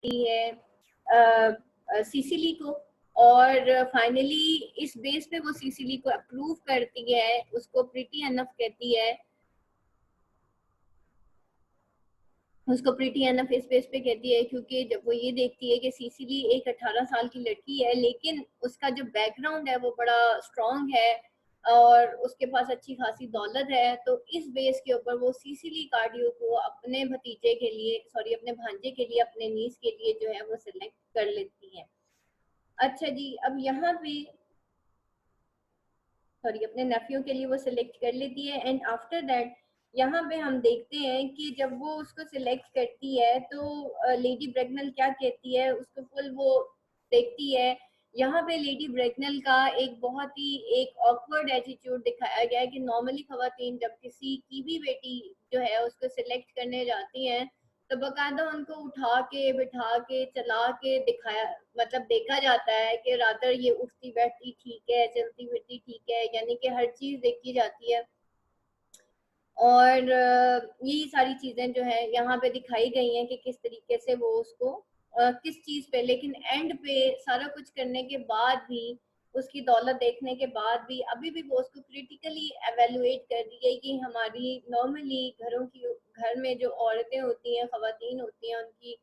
है सिसिली को, और फाइनली इस बेस पे वो सिसिली को अप्रूव करती है, उसको प्रीटी एनफ कहती है, उसको प्रीटी एनफ इस बेस पे कहती है क्योंकि जब वो ये देखती है कि सिसिली एक 18 साल की लड़की है लेकिन उसका जो बैकग्राउंड है वो बड़ा स्ट्रॉन्ग है और उसके पास अच्छी खासी दौलत है, तो इस बेस के ऊपर वो सिसिली कार्डियो को अपने भतीजे के लिए, सॉरी अपने भांजे के लिए, अपने नीस के लिए जो है वो सिलेक्ट कर लेती है। अच्छा जी, अब यहाँ पे सॉरी अपने नेफ्यू के लिए वो सिलेक्ट कर लेती है। एंड आफ्टर दैट यहाँ पे हम देखते हैं कि जब वो उसको सिलेक्ट करती है तो लेडी ब्रैगनल क्या कहती है, उसको फुल वो देखती है। यहाँ पे लेडी ब्रैगनल का एक बहुत ही एक ऑकवर्ड एटीट्यूड दिखाया गया है कि नॉर्मली खवातीन जब किसी की भी बेटी जो है उसको सिलेक्ट करने जाती हैं तो बकायदा उनको उठा के बिठा के चला के दिखाया, मतलब देखा जाता है कि रादर ये उठती बैठती ठीक है, चलती फिरती ठीक है, यानी कि हर चीज देखी जाती है। और यही सारी चीजें जो है यहाँ पे दिखाई गई हैं कि किस तरीके से वो उसको किस चीज पे, लेकिन एंड पे सारा कुछ करने के बाद भी, उसकी दौलत देखने के बाद भी अभी भी वो उसको क्रिटिकली एवेलुएट कर रही है कि हमारी नॉर्मली घरों की, घर में जो औरतें होती हैं, खवातीन होती हैं, उनकी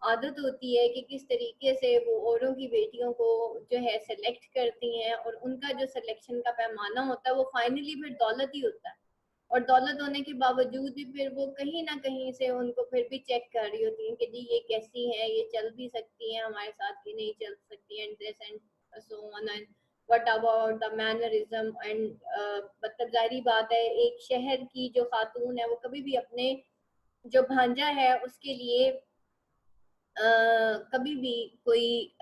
आदत होती है कि किस तरीके से वो औरों की बेटियों को जो है सेलेक्ट करती हैं, और उनका जो सिलेक्शन का पैमाना होता है वो फाइनली फिर दौलत ही होता है। और दौलत होने के बावजूद भी फिर वो कहीं ना कहीं से उनको फिर भी चेक कर रही होती है कि जी ये कैसी है, ये चल भी सकती है हमारे साथ कि नहीं चल सकती है, and this and so on, and what about the mannerism and, मतलब जाहिर बात है एक शहर की जो खातून है वो कभी भी अपने जो भांजा है उसके लिए कभी भी कोई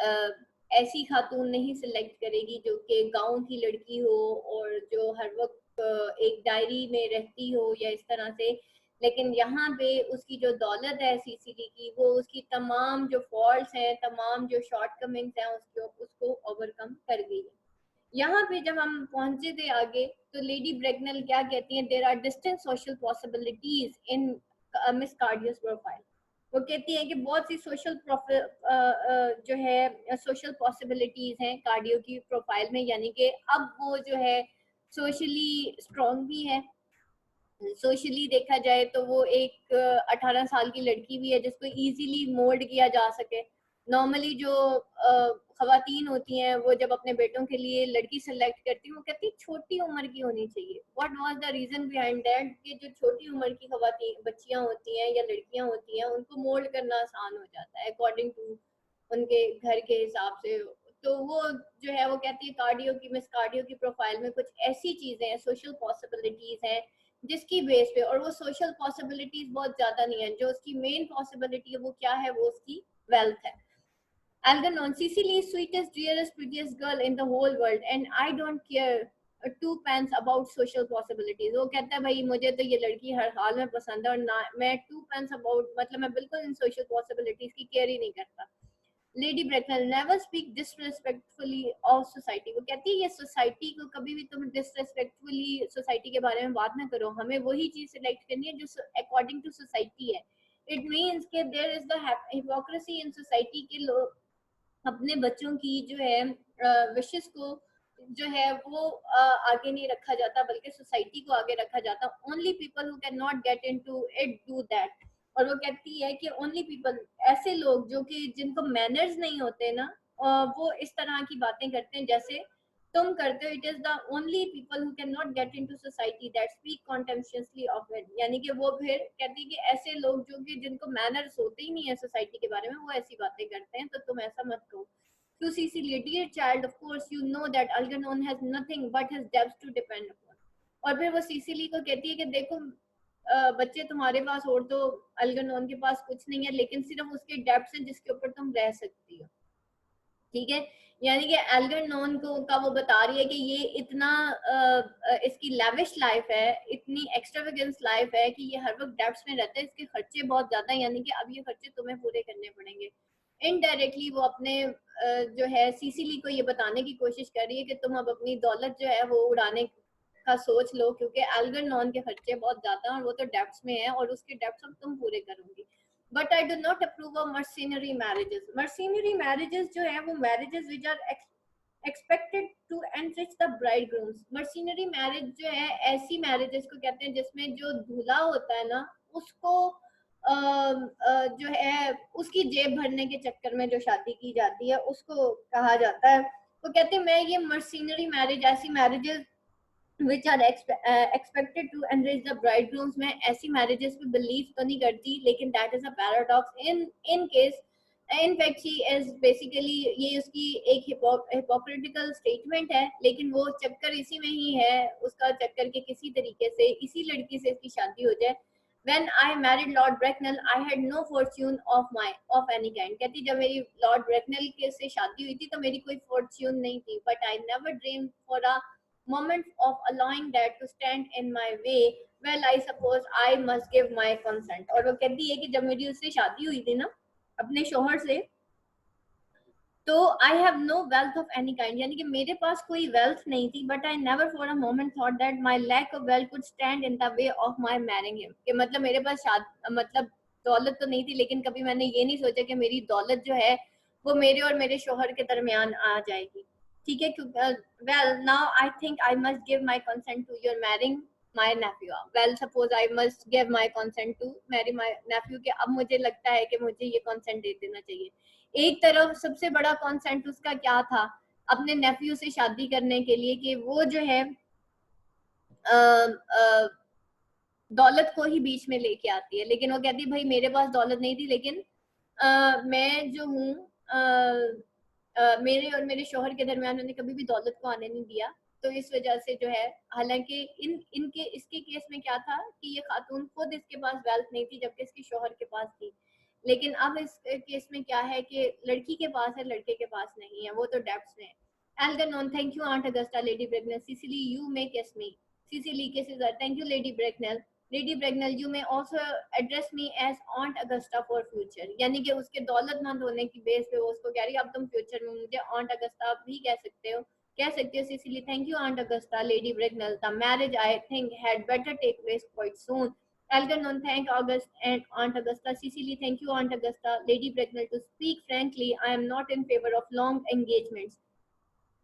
ऐसी खातून नहीं सिलेक्ट करेगी जो कि गांव की लड़की हो और जो हर वक्त एक डायरी में रहती हो या इस तरह से। लेकिन यहाँ पे उसकी जो दौलत है सीसीडी की, वो उसकी तमाम जो फॉल्ट्स हैं, तमाम जो शॉर्टकमिंग्स हैं उसको ओवरकम कर गई है। यहाँ पे जब हम पहुंचे थे आगे तो लेडी ब्रेगनल क्या कहती हैं, there are distinct social possibilities in Miss Cardew's profile. वो कहती है कि बहुत सी सोशल जो है सोशल पॉसिबिलिटीज हैं कार्डियो की प्रोफाइल में, यानी कि अब वो जो है सोशली स्ट्रॉन्ग भी है। सोशली देखा जाए तो वो एक 18 साल की लड़की भी है जिसको इजीली मोल्ड किया जा सके। नॉर्मली जो खवातीन होती हैं वो जब अपने बेटों के लिए लड़की सेलेक्ट करती हैं वो कहती है छोटी उम्र की होनी चाहिए। What was the reason behind that कि जो छोटी उम्र की खवातीन बच्चियां होती हैं या लड़कियां होती हैं उनको मोल्ड करना आसान हो जाता है अकॉर्डिंग टू उनके घर के हिसाब से। तो वो जो है वो कहती है कार्डियो की, मिस कार्डियो की प्रोफाइल में कुछ ऐसी चीजें हैं, सोशल पॉसिबिलिटीज हैं जिसकी बेस पे, और वो सोशल पॉसिबिलिटीज बहुत ज्यादा नहीं है, जो उसकी मेन पॉसिबिलिटी है वो क्या है, वो उसकी वेल्थ है। Algernon, Cecily is sweetest, dearest, prettiest girl in the whole world, and I don't care two pence about social possibilities. वो कहता है भाई मुझे तो ये लड़की हर हाल में पसंद है और ना मैं two pence about, मतलब मैं बिल्कुल इन social possibilities की केयर ही नहीं करता। Lady Bracknell, never speak disrespectfully of society. वो कहती है ये सोसाइटी को कभी भी तुम डिसरिस्पेक्टफुली सोसाइटी के बारे में बात ना करो, हमें वही चीज सिलेक्ट करनी है जो अकॉर्डिंग टू सोसाइटी है। इट मीन्स के there is the hypocrisy in society के लोग अपने बच्चों की जो है विशेष को जो है वो आगे नहीं रखा जाता बल्कि सोसाइटी को आगे रखा जाता। Only people who can not get into it do that. और वो कहती है कि ओनली पीपल, ऐसे लोग जो कि जिनको मैनर्स नहीं होते ना, वो इस तरह की बातें करते हैं जैसे तुम करते हो। It is the only people who can not get into society that speak contemptuously of it. यानी कि वो फिर कहती है कि ऐसे लोग जो कि जिनको मैनर्स होते ही नहीं है सोसाइटी के बारे में, वो ऐसी बातें करते हैं, तो तुम ऐसा मत करो। To Cecilia, dear child, of course you know that Algernon has nothing but his debts to depend upon. और फिर वो सीसिली को कहती है कि देखो बच्चे तुम्हारे पास और तो अल्गरनॉन के पास कुछ नहीं है, लेकिन सिर्फ उसके डेब्ट्स हैं जिसके ऊपर तुम रह सकती हो। ठीक है, यानी कि एल्गरनॉन को का वो बता रही है कि ये इतना इसकी लैविश लाइफ है, इतनी एक्स्ट्रावेगेंस लाइफ है कि ये हर वक्त डेब्ट्स में रहता है, इसके खर्चे बहुत ज्यादा हैं, यानी कि अब ये खर्चे तुम्हें पूरे करने पड़ेंगे। इनडायरेक्टली वो अपने जो है सीसीली को ये बताने की कोशिश कर रही है कि तुम अब अपनी दौलत जो है वो उड़ाने का सोच लो, क्योंकि एल्गरनॉन के खर्चे बहुत ज्यादा हैं और वो तो डेब्ट्स में है और उसके डेब्ट्स अब तुम पूरे करोगी। But I do not approve of mercenary marriages. Mercenary marriages जो है वो marriages which are expected to enrich the bride grooms. Mercenary marriage जो है ऐसी मैरिजेस को कहते हैं जिसमें जो दूल्हा होता है ना उसको जो है उसकी जेब भरने के चक्कर में जो शादी की जाती है उसको कहा जाता है। तो कहते हैं मैं ये मर्सिनरी मैरिज, ऐसी marriages which are expected to enrich the bridegrooms, मैं ऐसी मैरिजेस पे बिलीव तो नहीं करती, लेकिन that is a paradox in case in fact she is basically, ये उसकी एक हिपोक्रिटिकल स्टेटमेंट है, लेकिन वो चक्कर इसी में ही है, उसका चक्कर के किसी तरीके से इसी लड़की से इसकी शादी हो जाए। When I married Lord Bracknell, I had no fortune of any kind। कहती जब मेरी लॉर्ड ब्रैकनल के से शादी हुई थी तो मेरी कोई फॉर्च्यून नहीं थी, but I never dream for a moment of allowing that to stand in my way, well I suppose I must give my consent। और वो कहती है कि जब मेरी उससे शादी हुई थी ना अपने शोहर से, तो I have no wealth of any kind, यानी कि मेरे पास कोई वेल्थ नहीं थी, but I never for a moment thought that my lack of wealth could stand in the way of my marrying him. कि मतलब मेरे पास मतलब दौलत तो नहीं थी, लेकिन कभी मैंने ये नहीं सोचा कि मेरी दौलत जो है वो मेरे और मेरे शोहर के दरमियान आ जाएगी। ठीक है, क्योंकि well now I think I must give my consent to your marrying my nephew. Well suppose I must give my consent to marry my nephew, के अब मुझे लगता है कि मुझे ये कंसेंट दे देना चाहिए। एक तरफ सबसे बड़ा कॉन्सेंट उसका क्या था अपने नेफ्यू से शादी करने के लिए, कि वो जो है दौलत को ही बीच में लेके आती है, लेकिन वो कहती है भाई मेरे पास दौलत नहीं थी, लेकिन मैं जो हूँ मेरे और मेरे शोहर के दरमियान मैंने कभी भी दौलत को आने नहीं दिया। तो इस वजह से जो है, हालांकि इनके इसके केस में क्या था कि ये खातून खुद इसके पास वेल्थ नहीं थी जबकि इसके शोहर के पास थी, लेकिन अब इस केस में क्या है कि लड़की के पास है लड़के के पास नहीं है, वो तो डेब्ट्स में है। Algernon, thank you Aunt Augusta, Lady Bracknell, Cecily, you may kiss me, Cecily kisses her, thank you Lady Bracknell, Lady Bracknell, you may also address me as Aunt Augusta for future। यानी कि उसके दौलतमंद होने की base पे वो उसको कह रही है अब तुम फ्यूचर में मुझे Aunt Augusta भी कह सकते हो, कह सकते हो Cecily, thank you Aunt Augusta, Lady Bracknell, the marriage I think had better take place quite soon। Algernon, thank August and Aunt Augusta, Cecily, thank you Aunt Augusta, Lady Bracknell, to speak frankly, I am not in favor of long engagements,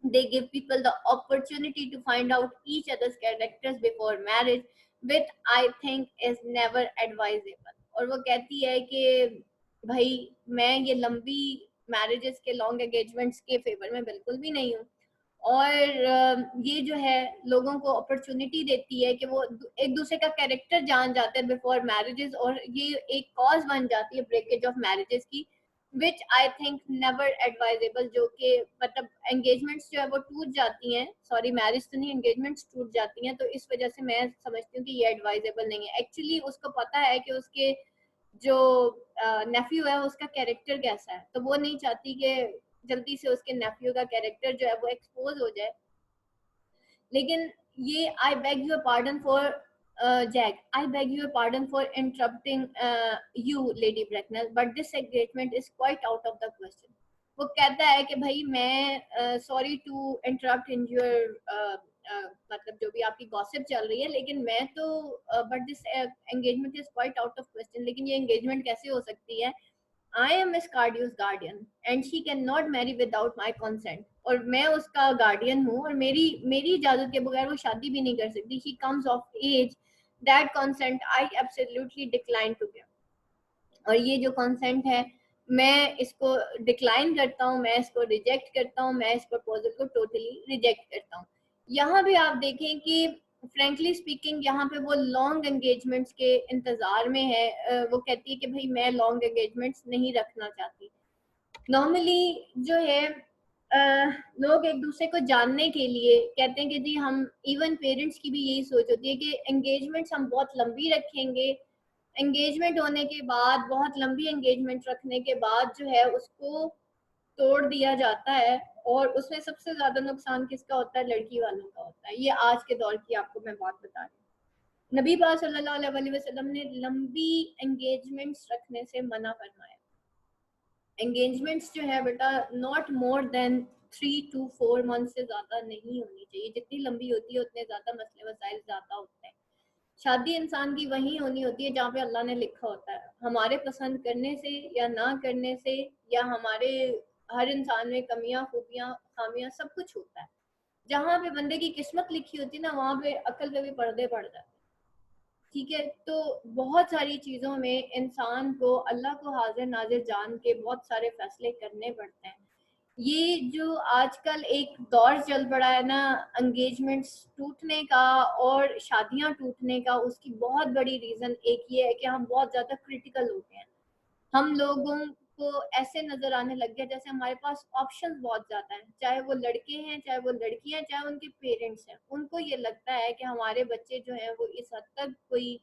they give people the opportunity to find out each other's characters before marriage, which I think is never advisable। और वो कहती है कि भाई मैं ये लंबी marriages के लॉन्ग एंगेजमेंट्स के फेवर में बिल्कुल भी नहीं हूँ, और ये जो है लोगों को अपॉर्चुनिटी देती है कि वो एक दूसरे का कैरेक्टर जान जाते हैं बिफोर मैरिजेस, और ये एक कॉज बन जाती है ब्रेकेज ऑफ मैरिजेस की, विच आई थिंक नेवर एडवाइजेबल। जो कि मतलब एंगेजमेंट्स जो है वो टूट जाती हैं, सॉरी मैरिज तो नहीं, एंगेजमेंट्स टूट जाती हैं, तो इस वजह से मैं समझती हूँ कि ये एडवाइजेबल नहीं है। एक्चुअली उसको पता है कि उसके जो नेफ्यू है उसका कैरेक्टर कैसा है, तो वो नहीं चाहती कि जल्दी से उसके नेफ्यू का कैरेक्टर जो है वो एक्सपोज हो जाए। लेकिन ये I beg you pardon for Jack, I beg you pardon for interrupting you Lady Bracknell, but this engagement is quite out of the question. वो कहता है कि भाई मैं sorry to interrupt in your मतलब जो भी आपकी गॉसिप चल रही है, लेकिन मैं तो but this engagement is quite out of question, लेकिन ये एंगेजमेंट कैसे हो सकती है। I am Miss Cardio's guardian and she cannot marry without my consent। और मैं उसका गार्डियन हूँ और मेरी इजाजत के बगैर वो शादी भी नहीं कर सकती। She comes of age, that consent I absolutely decline to give। और ये जो कंसेंट है मैं इसको डिक्लाइन करता हूँ, मैं इसको रिजेक्ट करता हूँ, मैं इस प्रपोजल को टोटली रिजेक्ट करता हूँ। यहाँ भी आप देखें कि फ्रेंकली स्पीकिंग यहाँ पे वो लॉन्ग एंगेजमेंट्स के इंतजार में है। वो कहती है कि भाई मैं लॉन्ग एंगेजमेंट्स नहीं रखना चाहती। नॉर्मली जो है लोग एक दूसरे को जानने के लिए कहते हैं कि जी हम, इवन पेरेंट्स की भी यही सोच होती है कि एंगेजमेंट्स हम बहुत लंबी रखेंगे, एंगेजमेंट होने के बाद, बहुत लंबी एंगेजमेंट रखने के बाद जो है उसको तोड़ दिया जाता है, और उसमें सबसे ज्यादा नुकसान किसका होता है, लड़की वालों का होता है। ये आज के दौर की आपको मैं बात बता रही हूँ। नबी पाक सल्लल्लाहु अलैहि वसल्लम ने लंबी एंगेजमेंट्स रखने से मना फरमाया। एंगेजमेंट्स जो है बेटा not more than 3 to 4 month से ज्यादा नहीं होनी चाहिए। जितनी लंबी होती है उतने ज्यादा मसले वसाइल ज्यादा होते हैं। शादी इंसान की वहीं होनी होती है जहाँ पे अल्लाह ने लिखा होता है। हमारे पसंद करने से या ना करने से, या हमारे हर इंसान में कमियां, खूबियां, खामियां सब कुछ होता है। जहाँ पे बंदे की किस्मत लिखी होती है ना, वहाँ पे अकल पे भी पर्दे पड़ जाते हैं। ठीक है, तो बहुत सारी चीजों में इंसान को अल्लाह को हाजिर नाजिर जान के बहुत सारे फैसले करने पड़ते हैं। ये जो आजकल एक दौर चल पड़ा है ना एंगेजमेंट्स टूटने का और शादियां टूटने का, उसकी बहुत बड़ी रीजन एक ये है कि हम बहुत ज्यादा क्रिटिकल हो गए हैं। हम लोगों को ऐसे नजर आने लग गया जैसे हमारे पास ऑप्शंस बहुत ज्यादा हैं, चाहे वो लड़के हैं, चाहे वो लड़कियां, चाहे उनके पेरेंट्स हैं। उनको ये लगता है कि हमारे बच्चे जो हैं वो इस हद तक कोई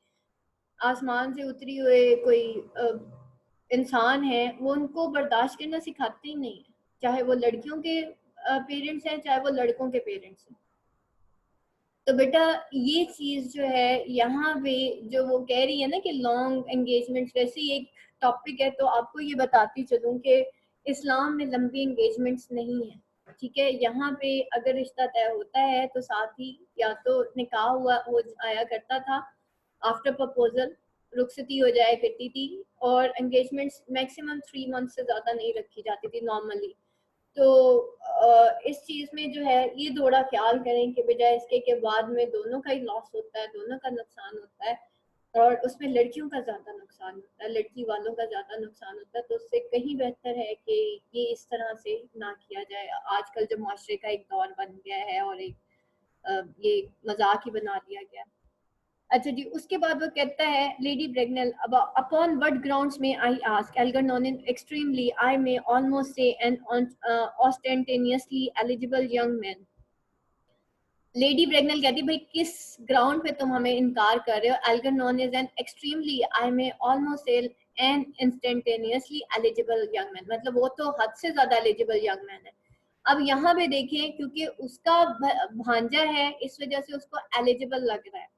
आसमान से उतरी हुए कोई इंसान है, वो उनको बर्दाश्त करना सिखाते ही नहीं है, चाहे वो लड़कियों के पेरेंट्स हैं, चाहे वो लड़कों के पेरेंट्स हैं। तो बेटा ये चीज जो है यहाँ पे, जो वो कह रही है ना कि लॉन्ग एंगेजमेंट, वैसे ही एक टॉपिक है, तो आपको ये बताती चलूं कि इस्लाम में लंबी एंगेजमेंट्स नहीं है। ठीक है, यहाँ पे अगर रिश्ता तय होता है तो साथ ही या तो निकाह हुआ हो आया करता था, आफ्टर प्रपोजल रुखसती हो जाया करती थी, और एंगेजमेंट्स मैक्सिमम 3 मंथ से ज्यादा नहीं रखी जाती थी नॉर्मली। तो इस चीज में जो है ये थोड़ा ख्याल करें कि बजाय इसके के बाद में दोनों का ही लॉस होता है, दोनों का नुकसान होता है, और उसमें लड़कियों का ज्यादा नुकसान होता है, लड़की वालों का ज्यादा नुकसान होता है। तो उससे कहीं बेहतर है कि ये इस तरह से ना किया जाए। आजकल जो माशरे का एक दौर बन गया है और एक ये मजाक ही बना लिया गया है। अच्छा जी, उसके बाद वो कहता है Lady Bracknell, upon what grounds may I ask Algernon extremely I may almost say an ostentatiously eligible young man. Lady Bracknell कहती है भाई किस ग्राउंड पे तुम हमें इनकार कर रहे हो। Algernon is an extremely I may almost say an instantaneously eligible young man, मतलब वो तो हद से ज्यादा एलिजिबल यंग मैन है। अब यहाँ पे देखें, क्योंकि उसका भांजा है इस वजह से उसको एलिजिबल लग रहा है।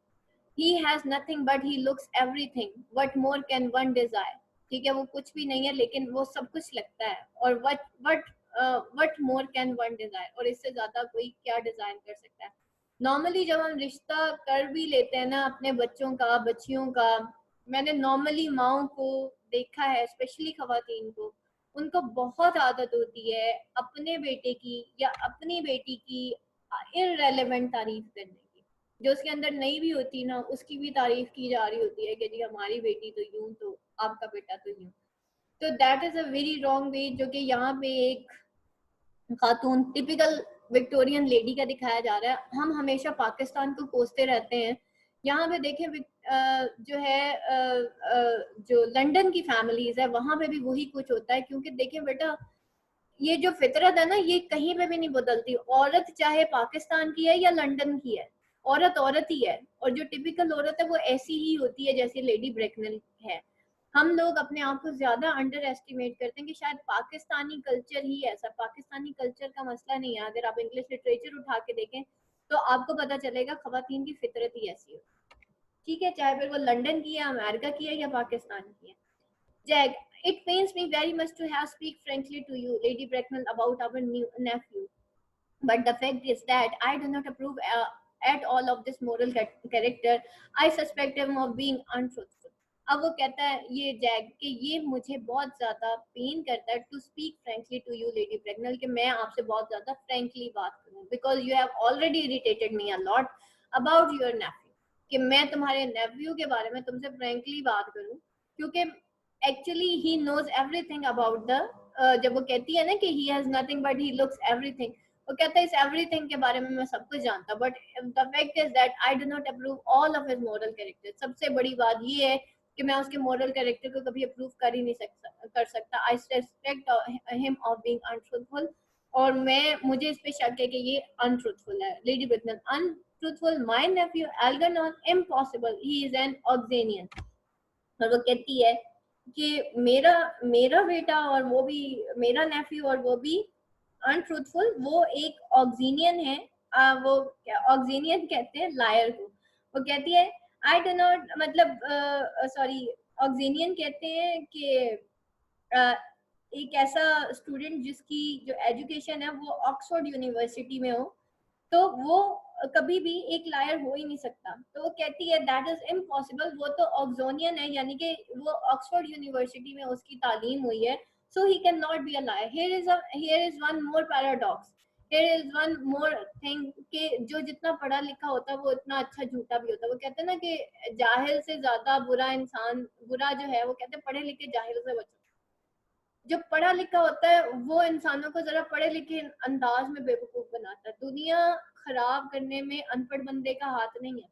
he has nothing but he looks everything, what more can one desire। ठीक है, वो कुछ भी नहीं है लेकिन वो सब कुछ लगता है, और what more can one desire, और इससे ज्यादा कोई क्या डिजाइन कर सकता है। नॉर्मली जब हम रिश्ता कर भी लेते हैं ना अपने बच्चों का, बच्चियों का, मैंने नॉर्मली माओ को देखा है, स्पेशली खवातीन को, उनको बहुत आदत होती है अपने बेटे की या अपनी बेटी की इररेलेवेंट तारीफ करने की। जो उसके अंदर नहीं भी होती ना, उसकी भी तारीफ की जा रही होती है कि जी हमारी बेटी तो यूं, तो आपका बेटा तो यूं। तो that is a very wrong way, जो कि यहाँ पे एक खातून टिपिकल विक्टोरियन लेडी का दिखाया जा रहा है। हम हमेशा पाकिस्तान को कोसते रहते हैं। यहाँ पे देखें जो है जो लंदन की फैमिलीज है वहां पे भी वही कुछ होता है, क्योंकि देखें बेटा ये जो फितरत है ना ये कहीं पे भी नहीं बदलती। औरत चाहे पाकिस्तान की है या लंदन की है, औरत औरत ही है, और जो टिपिकल औरत है वो ऐसी ही होती है जैसे लेडी ब्रेकनल है। हम लोग अपने आप को ज्यादा अंडर एस्टिमेट करते हैं कि शायद पाकिस्तानी कल्चर ही ऐसा। पाकिस्तानी कल्चर का मसला नहीं है, अगर आप इंग्लिश लिटरेचर उठा के देखें तो आपको पता चलेगा खवातीन की फितरत ही ऐसी है। ठीक है, चाहे फिर वो लंदन की है, अमेरिका की है या पाकिस्तान की है। Jack, it pains me very much to have speak frankly to you, Lady Bracknell, about our new nephew. But the fact is that I do not approve at all of this moral character. I suspect him of being untruthful. अब वो कहता है ये Jack कि ये मुझे बहुत ज्यादा पेन करता है to speak frankly to you Lady Bracknell, कि मैं आपसे बहुत ज्यादा फ्रेंकली बात करूं, because you have already irritated me a lot about your nephew, कि मैं तुम्हारे नेफ्यू के बारे में तुमसे फ्रेंकली बात करूं, क्योंकि actually he knows everything about the, जब वो कहती है ना कि he has nothing but he looks everything, वो कहता है इस एवरीथिंग के बारे में मैं सब कुछ जानता, but the fact is that I do not approve all of his moral character. सबसे बड़ी बात ये है कि मैं उसके मॉरल कैरेक्टर को कभी अप्रूव कर ही नहीं सकता। I suspect him of being untruthful, और मुझे इस पे शक है कि ये अनट्रूथफुल है। Lady Bracknell, untruthful my nephew Algernon, impossible, he is an Oxonian. और वो कहती है कि मेरा मेरा बेटा और वो भी मेरा नेफ्यू और वो भी अनट्रूथफुल, वो एक ऑक्सीनियन है। वो ऑक्सीनियन कहते हैं लायर को। वो कहती है आई डू नॉट, मतलब सॉरी, ऑक्सीनियन कहते हैं कि एक ऐसा स्टूडेंट जिसकी जो एजुकेशन है वो ऑक्सफोर्ड यूनिवर्सिटी में हो, तो वो कभी भी एक लायर हो ही नहीं सकता। तो वो कहती है दैट इज इम्पॉसिबल, वो तो ऑक्सोनियन है, यानी कि वो ऑक्सफोर्ड यूनिवर्सिटी में उसकी तालीम हुई है, so he can not be a liar. Here is one more paradox, here is one more thing कि जो जितना पढ़ा लिखा होता है वो इतना अच्छा झूठा भी होता है। वो कहते हैं ना कि जाहिल से ज्यादा बुरा इंसान, बुरा जो है, वो कहते हैं पढ़े लिखे जाहिल से बचो। जो पढ़ा लिखा होता है वो इंसानों को जरा पढ़े लिखे अंदाज में बेवकूफ बनाता है। दुनिया खराब करने में अनपढ़ बंदे का हाथ नहीं है,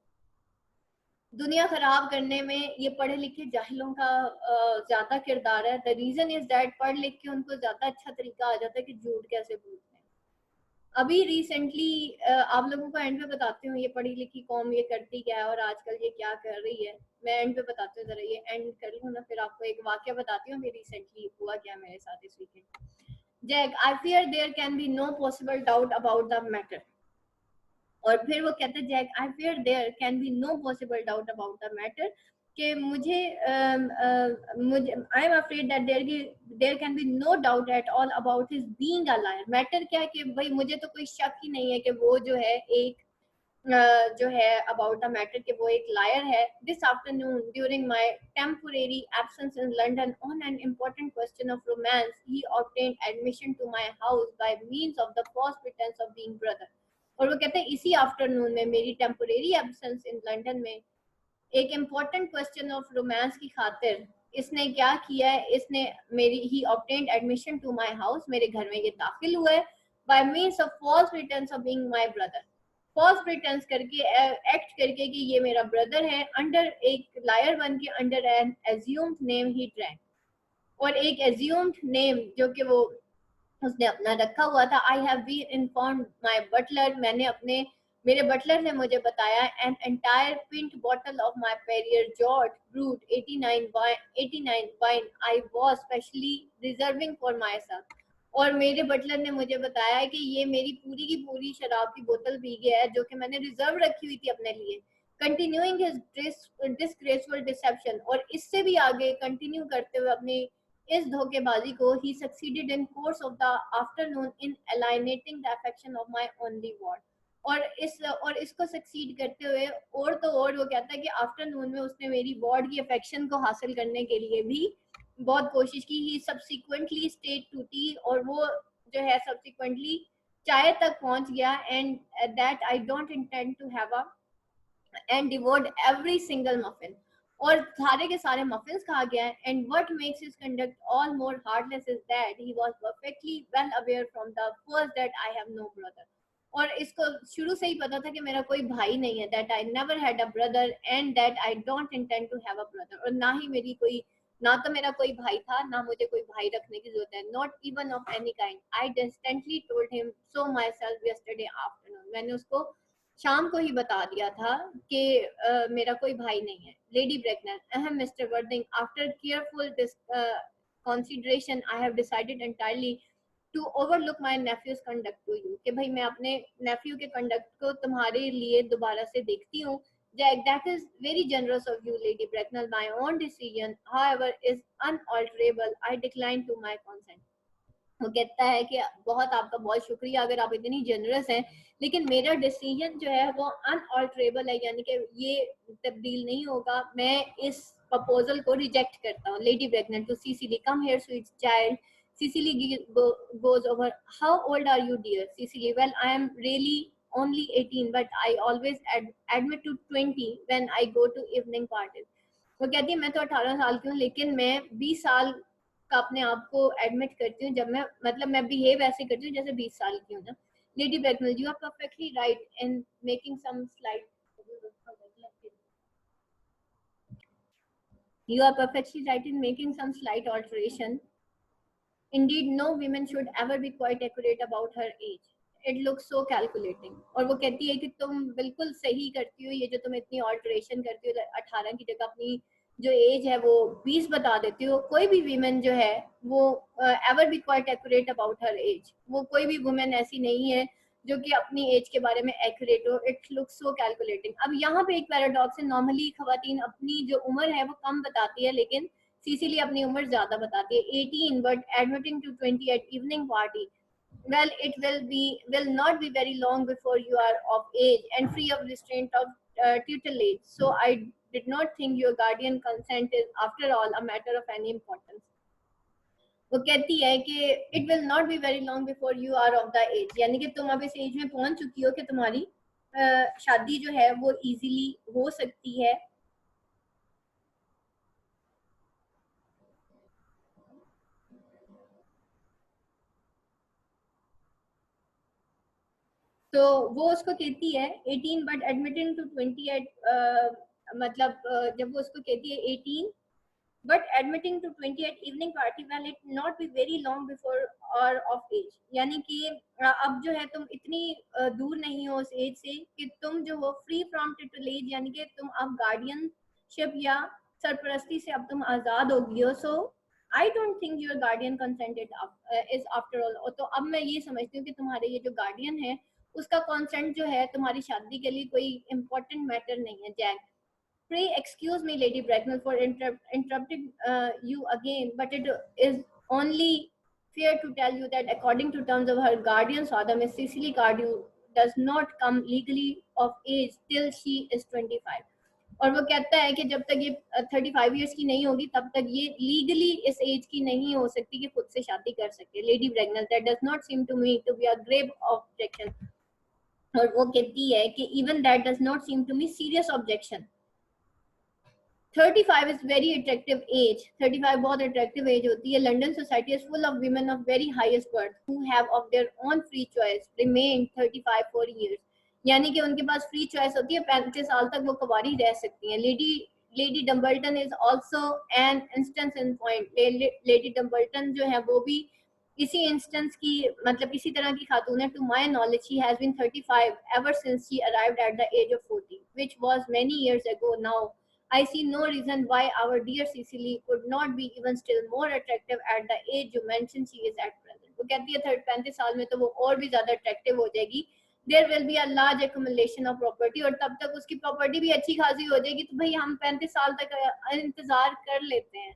दुनिया खराब करने में ये पढ़े लिखे जाहिलों का ज्यादा किरदार है। द रीजन इज दैट पढ़ लिख के उनको ज्यादा अच्छा तरीका आ जाता है कि झूठ कैसे बोलते हैं। अभी रिसेंटली आप लोगों को एंड पे बताती हूँ ये पढ़ी लिखी कौम ये करती क्या है और आजकल ये क्या कर रही है। मैं एंड पे बताती हूँ, जरा ये एंड कर लूँ ना, फिर आपको एक वाक्य बताती हूँ अभी रिसेंटली हुआ क्या मेरे साथ इस weekend. Jack, I fear there can be no possible doubt about the matter. और फिर वो कहते हैं Jack, I fear there can be no possible doubt about the matter, कि मुझे I am afraid that there can be no doubt at all about his being a liar. Matter क्या है कि भाई मुझे तो कोई शक ही नहीं है कि वो जो है एक जो है अबाउट द मैटर कि वो एक लायर है। This afternoon during my temporary absence in London on an important question of romance he obtained admission to my house by means of the false pretence of being brother. और वो कहते हैं इसी afternoon में मेरी temporary absence in London में एक important question of romance की खातिर इसने क्या किया है, इसने मेरी he obtained admission to my house, मेरे घर में ये दाखिल हुआ है by means of false pretence of being my brother. False pretence करके एक्ट करके कि ये मेरा ब्रदर है, अंडर एक लायर बन के, under an assumed name he drank. और एक एज्यूम्ड नेम जो कि वो उसने अपना रखा हुआ था। I have been informed my butler, मैंने अपने मेरे बटलर ने मुझे बताया, an entire pint bottle of my Perrier George brut 89 wine I was specially reserving for myself. और मेरे बटलर ने मुझे बताया है कि ये मेरी पूरी की पूरी शराब की बोतल पी गया है जो कि मैंने रिजर्व रखी हुई थी अपने लिए। कंटिन्यूइंग हिज डिसग्रेसफुल डिसेप्शन, और इससे भी आगे कंटिन्यू करते हुए अपनी इस धोखेबाजी को, he succeeded in course of the afternoon in alienating the affection of my only ward। और इसको सक्सीड करते हुए और तो और वो कहता है कि आफ्टरनून में उसने मेरी वार्ड की अफेक्शन को हासिल करने के लिए भी बहुत कोशिश की। He subsequently state to tea, और वो जो है सब्सिक्वेंटली चाय तक पहुंच गया, and that I don't intend to have a and devoured every single muffin। और सारे के सारे muffins खा गया है। And what makes his conduct all more heartless is that he was perfectly well aware from the first that I have no brother। और इसको शुरू से ही पता था कि मेरा कोई भाई नहीं है, that I never had a brother and that I don't intend to have a brother। और ना ही मेरी कोई, ना तो मेरा कोई भाई था, ना मुझे कोई भाई रखने की जरूरत है। Not even of any kind। I distinctly told him so myself yesterday afternoon। मैंने उसको शाम को ही बता दिया था कि मेरा कोई भाई नहीं है। Lady Bracknell, ahem Mister Worthing, after careful consideration I have decided entirely to overlook my nephew's conduct to you। कि भाई मैं अपने नेफ्यू के कंडक्ट को तुम्हारे लिए दोबारा से देखती हूँ। Jack, that is very generous of you, Lady Bracknell। My own decision, however, is unalterable। I decline to my consent। वो कहता है कि बहुत आपका बहुत शुक्रिया अगर आप इतनी जनरस हैं, लेकिन मेरा डिसीजन जो है वो अनऑल्टरेबल है, यानी कि ये तब्दील नहीं होगा। मैं इस प्रपोजल को रिजेक्ट करता हूँ। Lady Bracknell to Cecily, come here sweet child. Cecily goes over, how old are you dear? Cecily, well I am really only 18 but I always admit to 20 when I go to evening parties। वो कहती है मैं तो 18 साल की हूँ लेकिन मैं 20 साल का अपने आप को एडमिट करती हूँ जब मैं, मतलब मैं बिहेव ऐसे करती हूँ जैसे 20 साल की हूँ ना। Lady Bracknell, you are perfectly right in making some slight, you are perfectly right in making some slight alteration। Indeed, no woman should ever be quite accurate about her age। It looks so calculating। और वो कहती है कि तुम बिल्कुल सही करती हो, ये जो तुम इतनी ऑल्टरेशन करती हो, 18 की जगह अपनी जो एज है वो 20 बता देती हो। कोई भी वीमेन जो है वो ever be quite accurate about her age. वो कोई भी वुमेन ऐसी नहीं है जो कि अपनी एज के बारे में एक्यूरेट हो। It looks so calculating. अब यहाँ पे एक पैराडॉक्स है। नॉर्मली खवातीन अपनी जो उम्र है वो कम बताती है, लेकिन सीसीली अपनी उम्र ज्यादा बताती है, 18 but admitting to 20 at evening party. well, it will not be very long before you are of age and free of restraint of tutelage. So I did not think your guardian consent is, after all, a matter of any importance. वो कहती है कि it will not be very long before you are of the age, यानी कि तुम अब इस as में पहुंच चुकी हो कि तुम्हारी शादी जो है वो इजीली हो सकती है। तो वो उसको कहती है 18 बट एडमिटिंग टू 20 एट, मतलब जब वो उसको कहती है 18 but admitting to 20 at evening party will it not be very long before or of age, यानी कि अब जो है तुम इतनी दूर नहीं हो उस एज से कि तुम जो हो फ्री फ्रॉम tutelage, यानी कि तुम अब गार्डियनशिप या सरपरस्ती से अब तुम आजाद होगी हो। So I don't think your guardian consented is after all, तो अब मैं ये समझती हूँ कि तुम्हारे ये जो गार्डियन है उसका कंसेंट जो है तुम्हारी शादी के लिए कोई इम्पोर्टेंट मैटर नहीं है। Jack, pray excuse me, Lady Bracknell, for interrupting you again, but it is only fair to tell you that according to terms of her guardian's father, Miss Cecily Cardew does not come legally of age till she is 25. और वो कहता है कि जब तक ये 35 years की नहीं होगी तब तक ये लीगली इस एज की नहीं हो सकती कि खुद से शादी कर सके। Lady Bracknell, that does not seem to me to be a grave objection. और वो कहती है कि even that does not seem to me serious objection. 35 is very attractive age, 35 बहुत attractive age होती है। London society is full of women of very highest worth who have of their own free choice remained 35 for years, यानी कि उनके पास free choice होती है, 35 साल तक वो कुंवारी रह सकती हैं। Lady Dumbleton is also an instance in point. Lady Dumbleton जो है वो भी इसी इंस्टेंस की, मतलब इसी तरह की खातून है। To my knowledge she has been 35 ever since she arrived at the age of 40 which was many years ago now. I see no reason why our dear Cecily could not be even still more attractive at the age you mentioned she is at present. वो कहती है 35 साल में तो वो और भी ज्यादा अट्रैक्टिव हो जाएगी। There will be a large accumulation of property, और तब तक उसकी प्रॉपर्टी भी अच्छी खासी हो जाएगी। तो भाई हम 35 साल तक इंतजार कर लेते हैं।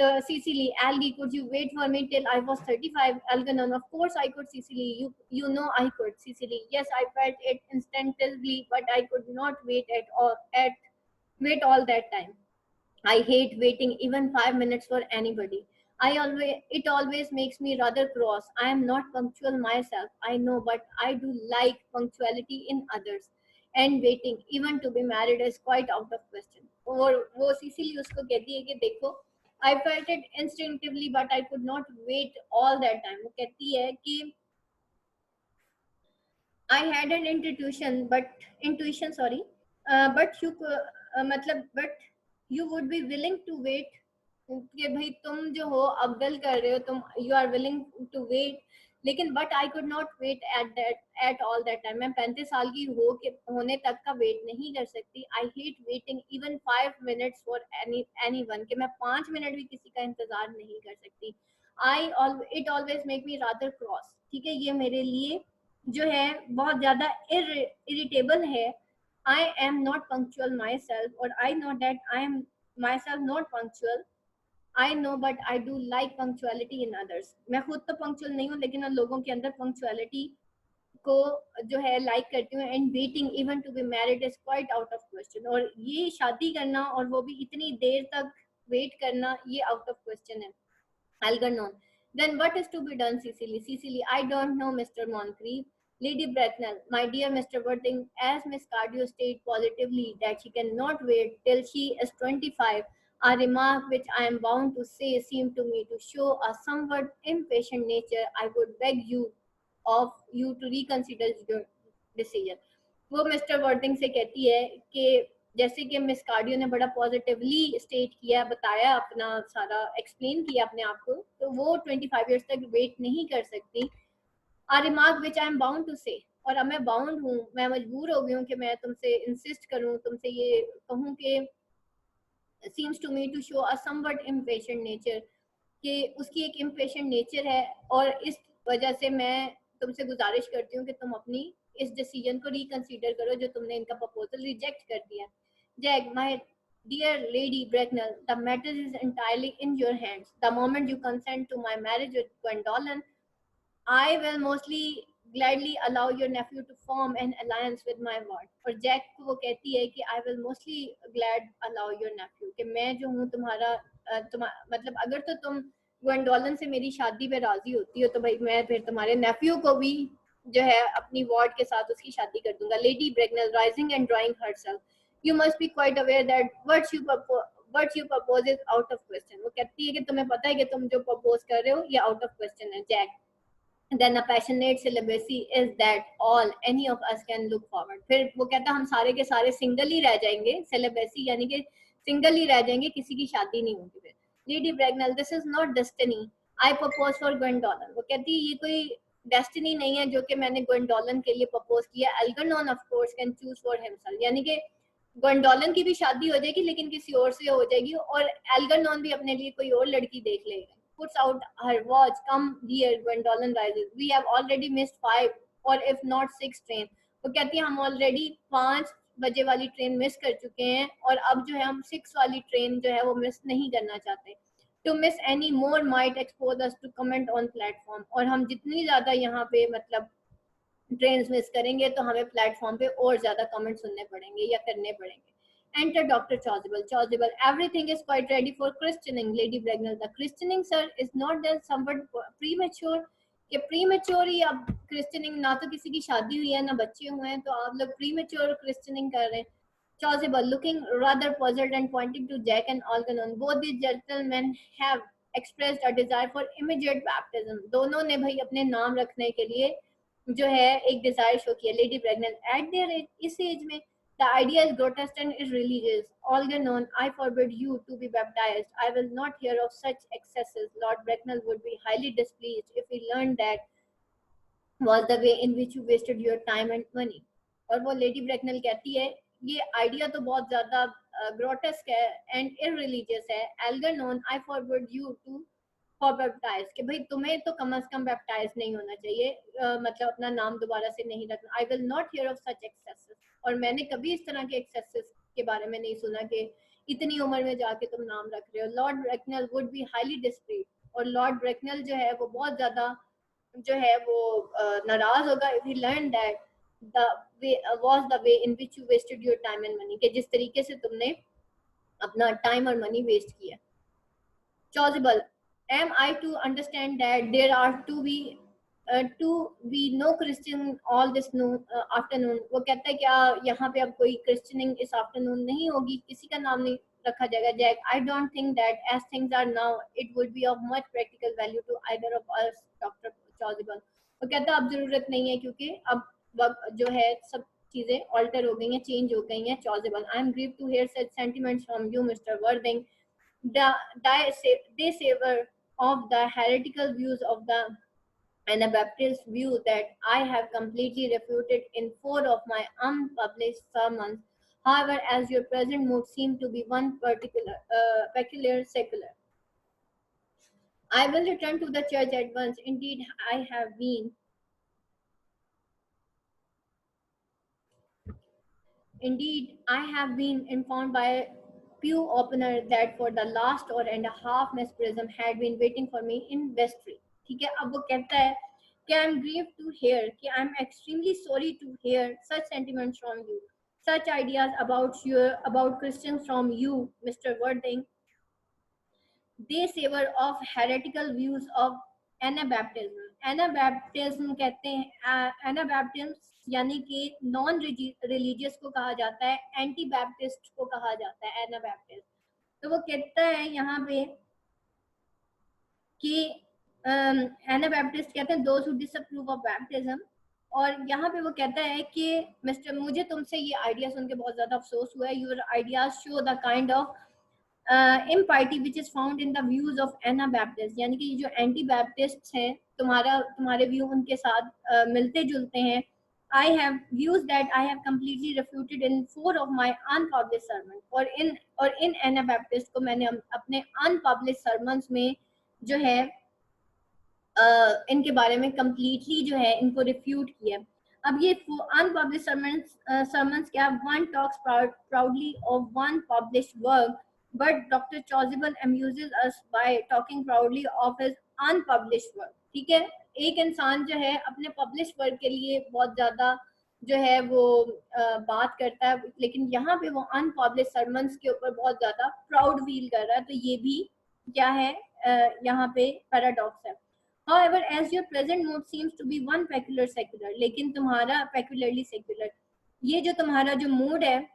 तो Cecily, Algie, could you wait for me till I was 35? Algernon, of course I could, Cecily. You know I could, Cecily. Yes, I felt it instinctively, but I could not wait all that time. I hate waiting even 5 minutes for anybody. It always makes me rather cross. I am not punctual myself, I know, but I do like punctuality in others. And waiting, even to be married, is quite out of question. और वो Cecily उसको कहती है कि देखो, I felt it instinctively, but I could not wait all that time. वो कहती है कि I had an intuition, sorry, but you would be willing to wait, कि भाई तुम जो हो अब्दल कर रहे हो, तुम you are willing to wait, लेकिन but I could not wait at all that time. मैं 35 साल की होने तक का वेट नहीं कर सकती। I hate waiting even 5 minutes for any one, कि मैं 5 मिनट भी किसी का इंतजार नहीं कर सकती। It always make me rather cross, ठीक है, ये मेरे लिए जो है बहुत ज्यादा इरिटेबल है। I am not punctual myself, और I know that I am myself not punctual. I know but I do like punctuality in others. मैं खुद तो पंक्चुअल नहीं हूँ, लेकिन लोगों के अंदर पंक्चुअलिटी को जो है लाइक करती हूँ। And waiting even to be married is quite out of question, और ये शादी करना और वो भी इतनी देर तक वेट करना, ये आउट ऑफ क्वेश्चन है। Algernon. Then what is to be done, Cecily? Cecily, I don't know, Mr. Moncrief. Lady Bracknell, my dear Mr. Worthing, as Miss Cardew stated positively that she cannot wait till she is 25, a remark which I am bound to say seemed to me to show a somewhat impatient nature. I would beg of you to reconsider your decision. वो mister वर्टिंग से कहती है कि जैसे कि miss cardio ने बड़ा positively state किया, बताया, अपना सारा एक्सप्लेन किया अपने आप को, तो वो 25 इयर्स तक वेट नहीं कर सकती। A remark which I am bound to say, और अब मैं बाउंड हूँ, मैं मजबूर हो गई हूँ कि मैं तुमसे इंसिस्ट करूँ, तुमसे ये कहूँ कि seems to me to show a somewhat impatient nature, कि उसकी एक impatient nature है। और इस वजह से मैं तुमसे गुजारिश करती हूँ कि तुम अपनी इस डिसीजन को रिकंसीडर करो जो तुमने इनका प्रपोजल रिजेक्ट कर दिया। Jack, my dear Lady Bracknell, the matter is entirely in your hands. The moment you consent to my marriage with Gwendolen, I will mostly gladly allow your nephew to form an alliance with my ward. और Jack को वो कहती है कि I will mostly glad allow your nephew, कि मैं जो हूँ तुम्हारा मतलब अगर तो तुम ग्वेंडोलन से मेरी शादी पे राजी होती हो तो भाई मैं फिर तुम्हारे नेफ्यू को भी जो है अपनी वार्ड के साथ उसकी शादी कर दूंगा. Lady Bracknell rising and drawing herself, you must be quite aware that what you propose is out of question. वो कहती है कि तुम्हें पता है कि तुम जो प्रपोज कर रहे हो ये आउट ऑफ क्वेश्चन है. Jack, then a passionate celibacy is that all any of us can look forward. फिर वो कहता हम सारे के सारे सिंगल ही रह जाएंगे. celibacy यानी कि सिंगल ही रह जाएंगे, किसी की शादी नहीं होगी. फिर Lady Bracknell, this is not destiny, I propose for Gwendolen. वो कहती है ये कोई डेस्टिनी नहीं है जो कि मैंने ग्वेंडोलन के लिए प्रपोज किया. Algernon of course can choose for himself, यानी कि ग्वेंडोलन की भी शादी हो जाएगी लेकिन किसी और से हो जाएगी, और एल्गरनॉन भी अपने लिए कोई और लड़की देख लेगा. Puts out her watch. Come dear, Gwendolen rises. We have already missed 5 or if not 6 train. वो कहती है हम ऑलरेडी 5 बजे वाली ट्रेन मिस कर चुके हैं और अब जो है हम 6 वाली ट्रेन जो है वो मिस नहीं करना चाहते. To miss any more might expose us to comment on platform. और हम जितनी ज्यादा यहाँ पे मतलब ट्रेन मिस करेंगे तो हमें प्लेटफॉर्म पे और ज्यादा कमेंट सुनने पड़ेंगे या करने पड़ेंगे. Enter Dr. Chasuble. Chasuble, everything is quite ready for christening. Lady Bragnell, the christening, sir, is not that somewhat premature. कि प्रीमेच्योर ही अब क्रिश्चनिंग, ना तो किसी की शादी हुई है ना बच्चे हुए हैं, तो आप लोग प्रीमेच्योर क्रिश्चनिंग कर रहे हैं. Chasuble, looking rather puzzled and pointing to Jack and Algernon. Both these gentlemen have expressed a desire for immediate baptism. दोनों ने भाई अपने नाम रखने के लिए जो है एक डिजायर शो किया. लेडी ब्रैगनल, एट देयर एज, इस एज में, the idea is grotesque and irreligious. Algernon, I forbid you to be baptized. I will not hear of such excesses. Lord Bracknell would be highly displeased if he learned that was the way in which you wasted your time and money. और वो lady ब्रैकनल कहती है ये idea तो बहुत ज्यादा grotesque है and irreligious है. Algernon, I forbid you to for baptize, कि भाई तुम्हें तो कम से कम बैप्टाइज नहीं होना चाहिए, मतलब अपना नाम दोबारा से नहीं रखना. I will not here of such axes, और मैंने कभी इस तरह के एक्सेसेस के बारे में नहीं सुना कि इतनी उम्र में जाके तुम नाम रख रहे हो. Lord ब्रैकनल would be highly displeased, और लॉर्ड ब्रैकनल जो है वो बहुत ज्यादा जो है वो नाराज होगा if he learned that the way was the way in which you wasted your time and money, कि जिस तरीके से तुमने अपना टाइम और मनी वेस्ट किया. Chasuble, am I to understand that there are to be no Christian all this afternoon? वो कहता है क्या यहाँ पे अब कोई क्रिश्चियनिंग इस आफ्टरनून नहीं होगी, किसी का नाम नहीं रखा जाएगा. Jack, I don't think that as things are now it would be of much practical value to either of us. Dr. Chasuble, वो कहता है अब जरूरत नहीं है क्योंकि अब जो है सब चीजें ऑल्टर हो गई हैं, चेंज हो गई हैं. Chasuble, I am grieved to hear such sentiments from you, Mr. Worthing. They savor of the heretical views of the Anabaptist view that I have completely refuted in 4 of my unpublished sermons. However, as your present mood seems to be one peculiar secular, I will return to the church at once. Indeed, I have been informed by pew opener that for the last hour and a half Miss Prism had been waiting for me in vestry. ठीक है, अब वो कहता है कि I am grieved to hear, कि I am extremely sorry to hear such sentiments from you, such ideas about Christians from you, Mr. Worthing. They savor of heretical views of Anabaptism. Anabaptism कहते हैं, Anabaptism यानी कि non religious को कहा जाता है, anti Baptist को कहा जाता है एनाबैप्टिस्ट. तो वो कहता है यहाँ पे कि एनाबैप्टिस्ट कहते हैं those who disapprove of baptism. और यहाँ पे वो कहता है कि मिस्टर, मुझे तुमसे ये आइडिया सुन के बहुत ज्यादा अफसोस हुआ है. Your ideas show the kind of impiety which is found in the views of Anabaptists, यानी कि ये जो एंटी बैप्टिस्ट हैं तुम्हारे व्यू उनके साथ मिलते जुलते हैं. I have views that I have completely refuted in 4 of my unpublished sermons. और इन Anabaptists को मैंने अपने unpublished sermons में जो है इनके बारे में completely जो है इनको refute किया. अब ये unpublished sermons क्या, one talks proudly of one published work, but Dr. Chasuble amuses us by talking proudly of his unpublished work. ठीक है, एक इंसान जो है अपने पब्लिश वर्क के लिए बहुत ज़्यादा जो है वो बात करता है, लेकिन यहाँ पे वो अनपब्लिश सरमन्स के ऊपर बहुत ज़्यादा प्राउड फील कर रहा है, तो ये भी क्या है यहाँ पे पैराडॉक्स है। However, as your present mood seems to be one peculiar secular, लेकिन तुम्हारा peculiarly secular, ये जो तुम्हारा जो मूड है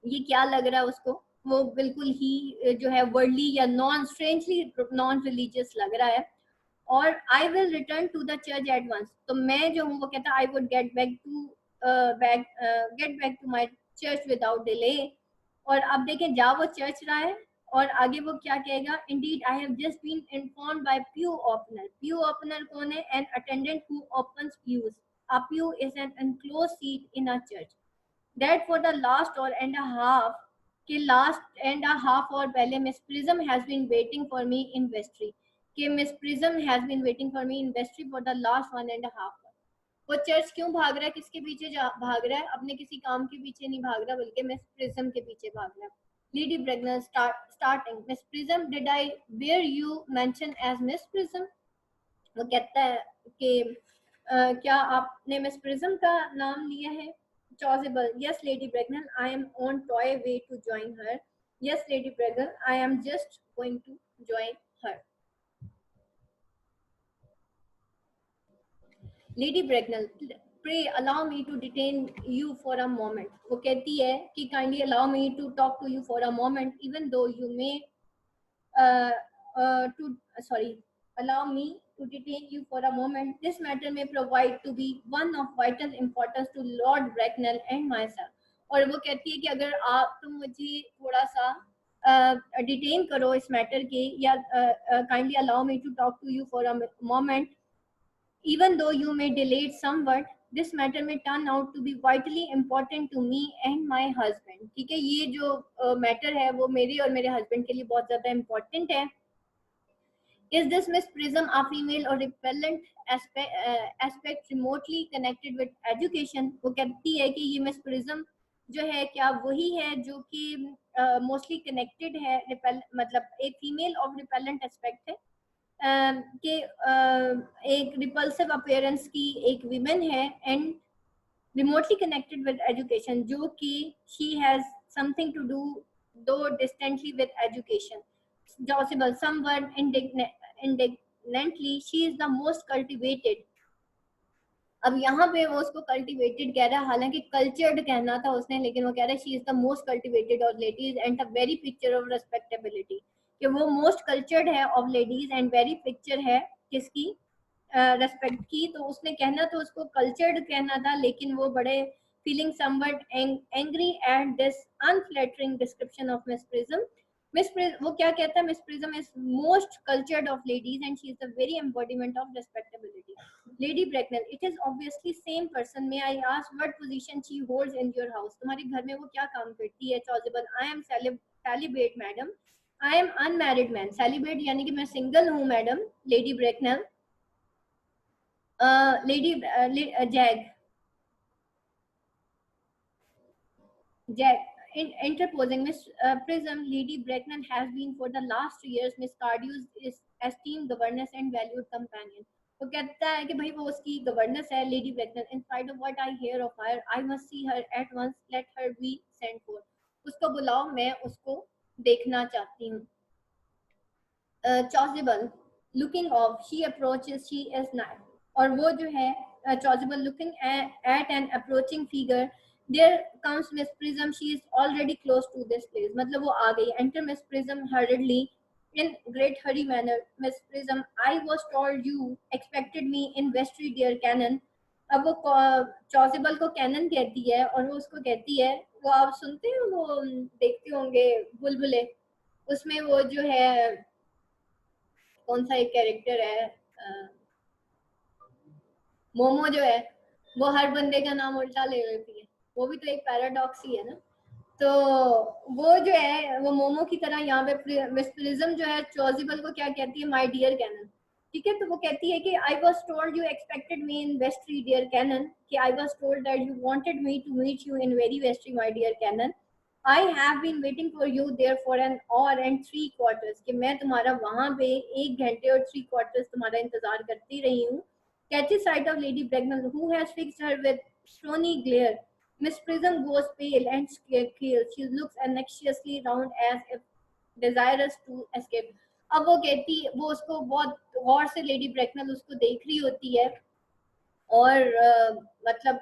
ये क्या लग रहा है उसको, वो बिल्कुल ही जो है वर्ल्डली या नॉन स्ट्रेंजली नॉन रिलीजियस लग रहा है। और I will return to the church at once, तो मैं जो हूँ वो कहता है I would get back to my church without delay. और अब देखें जा वो चर्च रहा है और आगे वो क्या कहेगा, indeed I have just been informed by pew opener. Pew opener कौन है? An attendant who opens pews. A pew is an enclosed seat in a church that for the last hour and a half के last and a half और पहले miss prism has been waiting for me in vestry, कि miss prism has been waiting for me in vestry for the last 1.5 hour। वो church क्यों भाग रहा है, किसके पीछे भाग रहा है? अपने किसी काम के पीछे नहीं भाग रहा, बल्कि मिस प्रिज्म के पीछे भाग रहा है। Lady Bracknell starting, Miss Prism did I where you mention as Miss Prism. वो कहता है कि क्या आपने मिस प्रिज्म का नाम लिया है? Chasuble, yes, Lady Bracknell, I am on toy way to join her. Yes, Lady Bracknell, I am just going to join her. Lady Bracknell, pray allow me to detain you for a moment. वो कहती है कि kindly allow me to talk to you for a moment, even though you may allow me to detain you for a moment. This matter may provide to be one of vital importance to Lord Bracknell and myself. और वो कहती है कि अगर आप तुम मुझे थोड़ा सा डिटेन करो इस मैटर के, या kindly allow me to talk to you for a moment, even though you may delay it somewhat, this matter may turn out to be vitally important to me and my husband. ठीक है, ये जो matter है वो मेरे और मेरे husband के लिए बहुत ज्यादा इम्पोर्टेंट है। Is this Miss Prism a female or repellent aspect remotely connected with education? वो कहती है कि ये मिस प्रिज्म जो है क्या वही है जो कि मोस्टली कनेक्टेड है, मतलब एक फीमेल और रिपेलेंट एस्पेक्ट है, कि एक रिपल्सिव अपीयरेंस की एक विमेन है, and remotely connected with education, जो कि she has something to do though distantly with education. Chasuble, somewhat indignantly, she is the most cultivated। अब यहाँ पे वो उसको कल्टिवेटेड कह रहा है, हालांकि कल्चर्ड कहना था उसने, लेकिन वो कह रहा है she is the most cultivated of ladies and a very picture of respectability, कि वो मोस्ट कल्चर्ड है of ladies and very picture है किसकी? रेस्पेक्ट की। तो उसने कहना तो उसको कल्चर्ड कहना था, लेकिन वो बड़े feeling somewhat angry at this unflattering description of Miss Prism. वो क्या कहता है? Miss Prism is most cultured of ladies and she is the very embodiment of respectability. Lady Bracknell, it is obviously same person. May I ask what position she holds in your house? तुम्हारे घर में वो क्या काम करती है? Chasuble, I am celibate, madam. I am unmarried man. Celibate यानी कि मैं single हूँ, madam. Lady Bracknell. Jack, interposing, Miss Prism, Lady Bracknell has been for the last 2 years Miss Cardew's esteemed governess and valued companion. वो कहता है कि भाई वो उसकी गवर्नेंस है Lady Bracknell. In spite of what I hear of her, I must see her at once, let her be send for. उसको बुलाओ, मैं उसको देखना चाहती हूँ। Chasuble, looking off, she approaches, she is not, और वो जो है Chasuble looking at an approaching figure, there comes Miss Prism, she is already close to this place, मतलब वो आ गई। Enter Miss Prism hurriedly in great hurry manner. Miss Prism, I was told you expected me in vestry, dear Canon। अब वो Chasuble को cannon कहती है और वो उसको कहती है, वो आप सुनते हैं, वो देखते होंगे बुलबुले, उसमें वो जो है कौन सा एक कैरेक्टर है, मोमो जो है, वो हर बंदे का नाम उल्टा ले लेती है, वो भी तो एक पैराडॉक्स ही है ना। तो वो जो है वो मोमो की तरह यहाँ पे मिस प्रिज्म जो है Chasuble को क्या कहती है? My dear canon. ठीक है, तो वो कहती है कि I was told you expected me in vestry, dear canon, कि I was told that you wanted me to meet you in very vestry, my dear canon. I have been waiting for you there for an hour and 3 quarters, कि मैं तुम्हारा वहां पे 1 घंटे और 3 quarters तुम्हारा इंतजार करती रही हूँ. Catches sight of Lady Bracknell, who has fixed her with stony glare. Miss Prism goes pale and scared. She looks anxiously round as if desirous to escape. अब वो कहती, वो उसको बहुत गौर से लेडी ब्रैकनल उसको देख रही होती है, और मतलब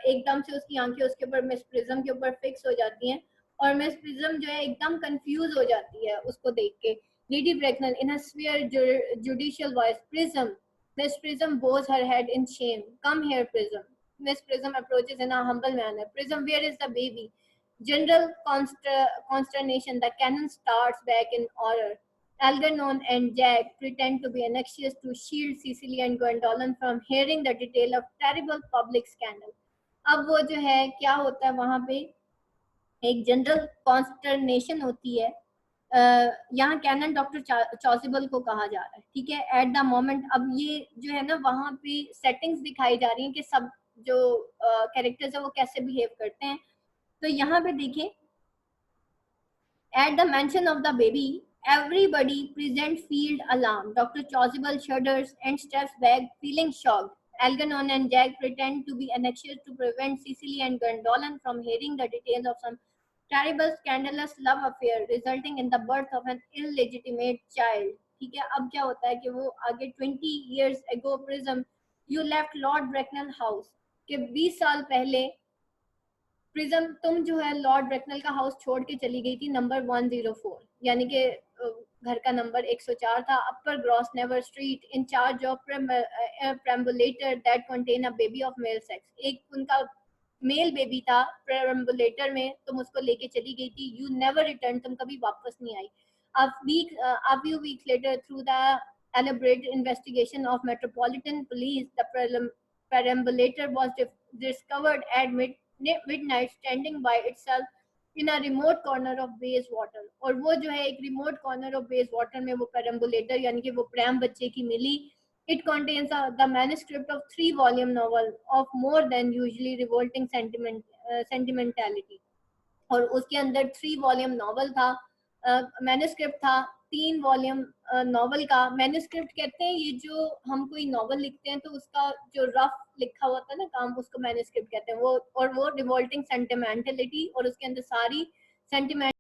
एकदम से उसकी आंखें उसके ऊपर, मिस प्रिज्म के ऊपर फिक्स हो जाती हैं, और मिस प्रिज्म जो है एकदम कंफ्यूज हो जाती है उसको देख के. Lady Bracknell in a severe judicial voice, Prism. Miss Prism bows her head in shame. Come here, Prism. Miss Prism approaches in a humble manner. Prism, where is the baby? General consternation. The cannon starts back in horror. Algernon and Jack pretend to be anxious to shield Cecily and Gwendolen from hearing the detail of terrible public scandal. अब वो जो है क्या होता है वहां पे, एक जनरल कॉन्स्टरनेशन होती है. यहाँ कैनन डॉक्टर चॉसिबल को कहा जा रहा है, ठीक है, एट द मोमेंट. अब ये जो है ना वहां पे सेटिंग्स दिखाई जा रही हैं कि सब जो कैरेक्टर्स है वो कैसे बिहेव करते हैं. तो यहाँ पे देखिए, at the mention of the baby, everybody present feel alarmed. Dr. Chasuble shudders and steps back, feeling shocked. Algernon and Jack pretend to be anxious to prevent Cecily and Gwendolen from hearing the details of some terrible scandalous love affair resulting in the birth of an illegitimate child. ठीक है, अब क्या होता है कि वो आगे 20 years ago Prism, you left Lord Bracknell house, कि 20 साल पहले प्रिज्म तुम जो है लॉर्ड ब्रेकनल का हाउस छोड़ के चली गई थी, नंबर 104, यानी कि घर का नंबर 104 था, Upper Grosvenor street, in charge of perambulator that contain a baby of male sex. एक उनका मेल बेबी था प्रेम्बुलेटर में, तुम उसको लेके चली गई थी. यू नेवर रिटर्न, तुम कभी वापस नहीं आई. A few weeks later, through the elaborate investigation of Metropolitan Police, the perambulator was discovered at midnight standing by itself in a remote corner of Bayswater. और वो जो है एक remote corner of Bayswater में वो perambulator यानी कि वो प्रैम बच्चे की मिली. It contains the manuscript of 3-volume novel of more than usually revolting sentimentality. और उसके अंदर 3 वॉल्यूम नॉवल था, मैन्युस्क्रिप्ट था 3 वॉल्यूम नॉवल का. मैन्युस्क्रिप्ट कहते हैं ये जो हम कोई नॉवल लिखते हैं तो उसका जो रफ लिखा होता है ना काम, उसको मैन्युस्क्रिप्ट कहते हैं. वो और वो रिवोल्टिंग सेंटिमेंटलिटी, और उसके अंदर सारी सेंटिमेंट